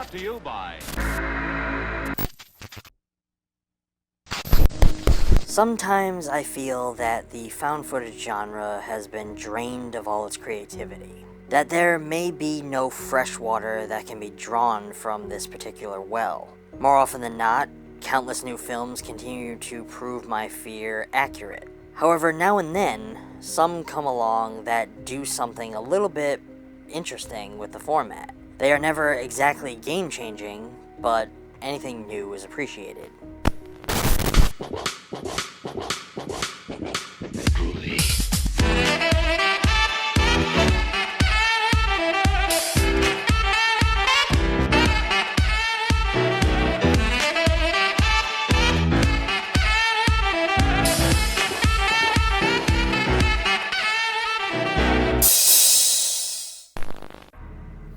Brought to you by... Sometimes I feel that the found footage genre has been drained of all its creativity. That there may be no fresh water that can be drawn from this particular well. More often than not, countless new films continue to prove my fear accurate. However, now and then, some come along that do something a little bit interesting with the format. They are never exactly game-changing, but anything new is appreciated.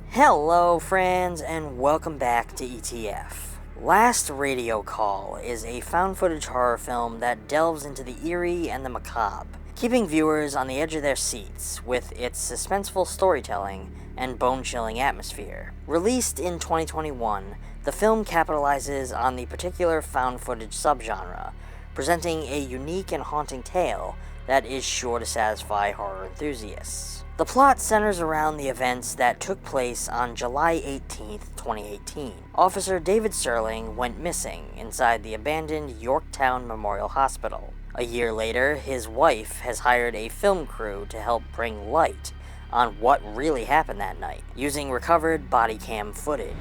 Hello friends, and welcome back to ETF. Last Radio Call is a found footage horror film that delves into the eerie and the macabre, keeping viewers on the edge of their seats with its suspenseful storytelling and bone-chilling atmosphere. Released in 2021, the film capitalizes on the particular found footage subgenre, presenting a unique and haunting tale that is sure to satisfy horror enthusiasts. The plot centers around the events that took place on July 18, 2018. Officer David Serling went missing inside the abandoned Yorktown Memorial Hospital. A year later, his wife has hired a film crew to help bring light on what really happened that night, using recovered body cam footage.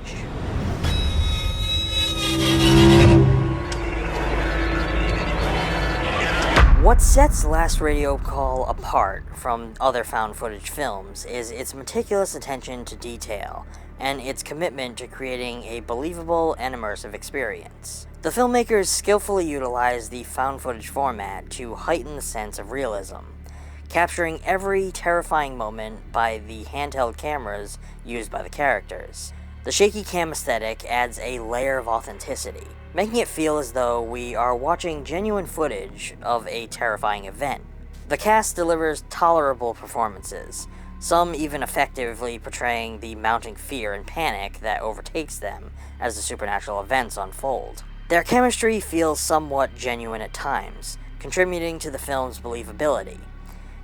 What sets Last Radio Call apart from other found footage films is its meticulous attention to detail and its commitment to creating a believable and immersive experience. The filmmakers skillfully utilize the found footage format to heighten the sense of realism, capturing every terrifying moment by the handheld cameras used by the characters. The shaky cam aesthetic adds a layer of authenticity, making it feel as though we are watching genuine footage of a terrifying event. The cast delivers tolerable performances, some even effectively portraying the mounting fear and panic that overtakes them as the supernatural events unfold. Their chemistry feels somewhat genuine at times, contributing to the film's believability.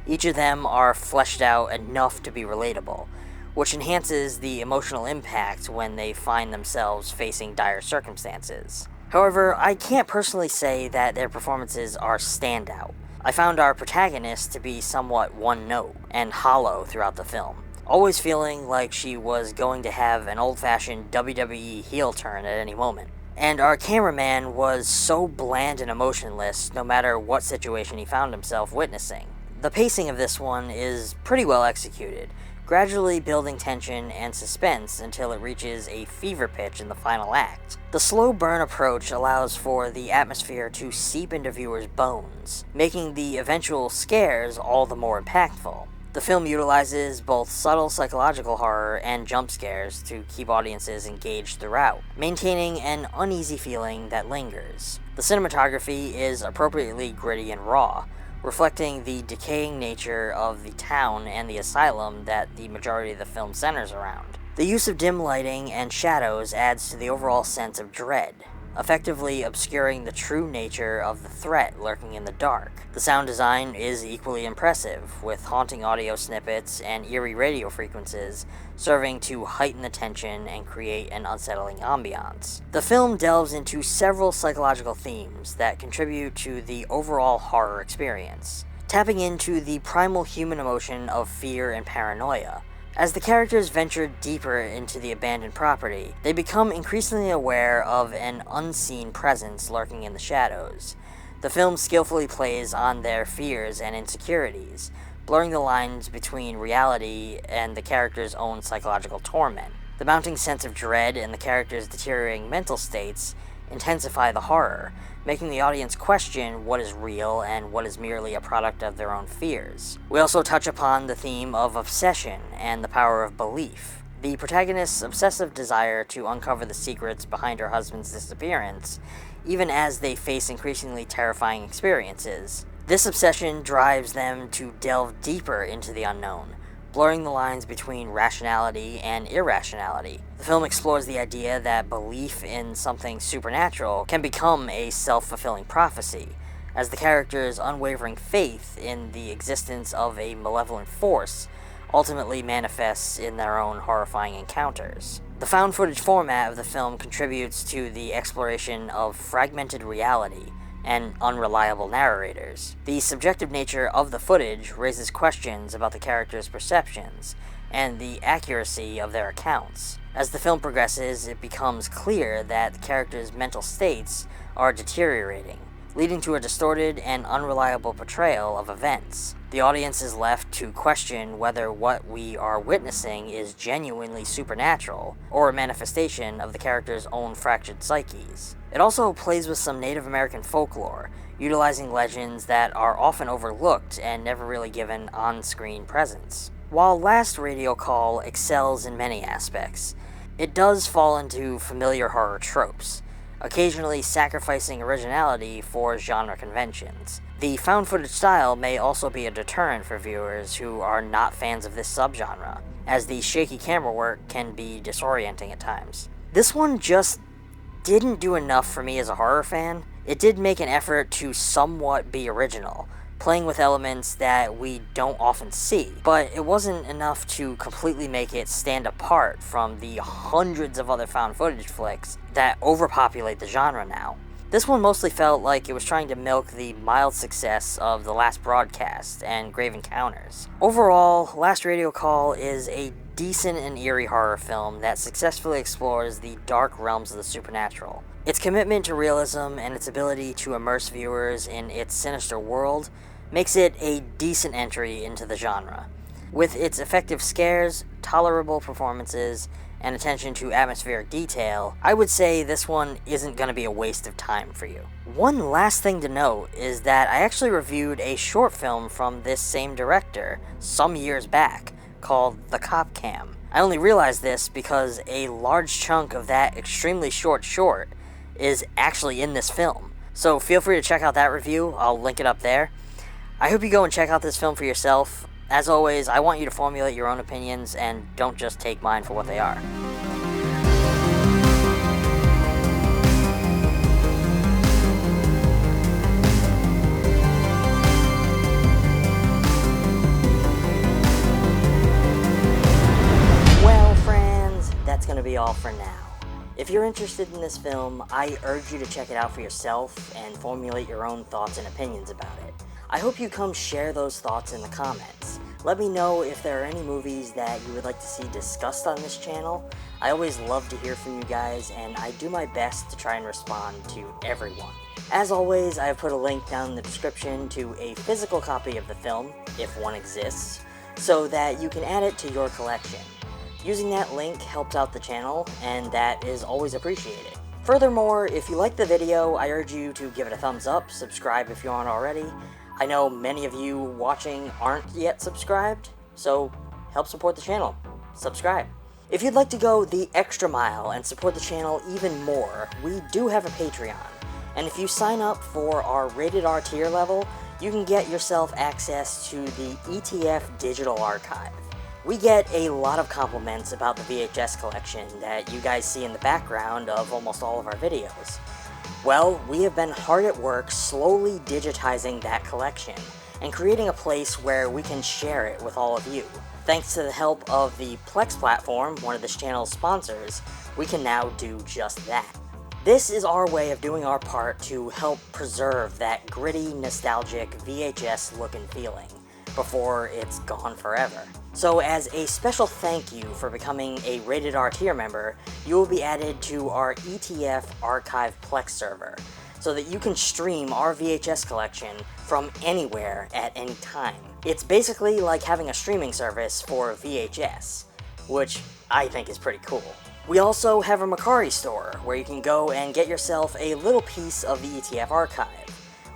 Each of them are fleshed out enough to be relatable, which enhances the emotional impact when they find themselves facing dire circumstances. However, I can't personally say that their performances are standout. I found our protagonist to be somewhat one-note and hollow throughout the film, always feeling like she was going to have an old-fashioned WWE heel turn at any moment. And our cameraman was so bland and emotionless no matter what situation he found himself witnessing. The pacing of this one is pretty well executed, gradually building tension and suspense until it reaches a fever pitch in the final act. The slow burn approach allows for the atmosphere to seep into viewers' bones, making the eventual scares all the more impactful. The film utilizes both subtle psychological horror and jump scares to keep audiences engaged throughout, maintaining an uneasy feeling that lingers. The cinematography is appropriately gritty and raw, reflecting the decaying nature of the town and the asylum that the majority of the film centers around. The use of dim lighting and shadows adds to the overall sense of dread, effectively obscuring the true nature of the threat lurking in the dark. The sound design is equally impressive, with haunting audio snippets and eerie radio frequencies serving to heighten the tension and create an unsettling ambiance. The film delves into several psychological themes that contribute to the overall horror experience, tapping into the primal human emotion of fear and paranoia. As the characters venture deeper into the abandoned property, they become increasingly aware of an unseen presence lurking in the shadows. The film skillfully plays on their fears and insecurities, blurring the lines between reality and the character's own psychological torment. The mounting sense of dread and the character's deteriorating mental states intensify the horror, making the audience question what is real and what is merely a product of their own fears. We also touch upon the theme of obsession and the power of belief. The protagonist's obsessive desire to uncover the secrets behind her husband's disappearance, even as they face increasingly terrifying experiences. This obsession drives them to delve deeper into the unknown, blurring the lines between rationality and irrationality. The film explores the idea that belief in something supernatural can become a self-fulfilling prophecy, as the character's unwavering faith in the existence of a malevolent force ultimately manifests in their own horrifying encounters. The found footage format of the film contributes to the exploration of fragmented reality and unreliable narrators. The subjective nature of the footage raises questions about the characters' perceptions and the accuracy of their accounts. As the film progresses, it becomes clear that the characters' mental states are deteriorating, leading to a distorted and unreliable portrayal of events. The audience is left to question whether what we are witnessing is genuinely supernatural or a manifestation of the characters' own fractured psyches. It also plays with some Native American folklore, utilizing legends that are often overlooked and never really given on-screen presence. While Last Radio Call excels in many aspects, it does fall into familiar horror tropes, occasionally sacrificing originality for genre conventions. The found footage style may also be a deterrent for viewers who are not fans of this subgenre, as the shaky camera work can be disorienting at times. This one just didn't do enough for me as a horror fan. It did make an effort to somewhat be original, playing with elements that we don't often see, but it wasn't enough to completely make it stand apart from the hundreds of other found footage flicks that overpopulate the genre now. This one mostly felt like it was trying to milk the mild success of The Last Broadcast and Grave Encounters. Overall, Last Radio Call is a decent and eerie horror film that successfully explores the dark realms of the supernatural. Its commitment to realism and its ability to immerse viewers in its sinister world makes it a decent entry into the genre. With its effective scares, tolerable performances, and attention to atmospheric detail, I would say this one isn't going to be a waste of time for you. One last thing to note is that I actually reviewed a short film from this same director some years back called The Cop Cam. I only realized this because a large chunk of that extremely short is actually in this film. So feel free to check out that review, I'll link it up there. I hope you go and check out this film for yourself. As always, I want you to formulate your own opinions and don't just take mine for what they are. Well, friends, that's going to be all for now. If you're interested in this film, I urge you to check it out for yourself and formulate your own thoughts and opinions about it. I hope you come share those thoughts in the comments. Let me know if there are any movies that you would like to see discussed on this channel. I always love to hear from you guys, and I do my best to try and respond to everyone. As always, I have put a link down in the description to a physical copy of the film, if one exists, so that you can add it to your collection. Using that link helps out the channel, and that is always appreciated. Furthermore, if you like the video, I urge you to give it a thumbs up, subscribe if you aren't already. I know many of you watching aren't yet subscribed, so help support the channel. Subscribe. If you'd like to go the extra mile and support the channel even more, we do have a Patreon. And if you sign up for our Rated R tier level, you can get yourself access to the ETF Digital Archive. We get a lot of compliments about the VHS collection that you guys see in the background of almost all of our videos. Well, we have been hard at work slowly digitizing that collection and creating a place where we can share it with all of you. Thanks to the help of the Plex platform, one of this channel's sponsors, we can now do just that. This is our way of doing our part to help preserve that gritty, nostalgic VHS look and feeling before it's gone forever. So as a special thank you for becoming a Rated R tier member, you will be added to our ETF Archive Plex server, so that you can stream our VHS collection from anywhere at any time. It's basically like having a streaming service for VHS, which I think is pretty cool. We also have a Mercari store, where you can go and get yourself a little piece of the ETF archive.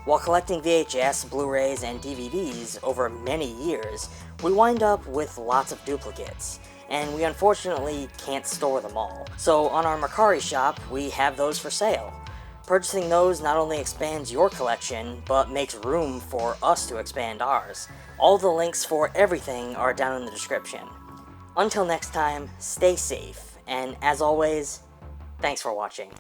While collecting VHS, Blu-rays, and DVDs over many years, we wind up with lots of duplicates, and we unfortunately can't store them all. So on our Mercari shop, we have those for sale. Purchasing those not only expands your collection, but makes room for us to expand ours. All the links for everything are down in the description. Until next time, stay safe, and as always, thanks for watching.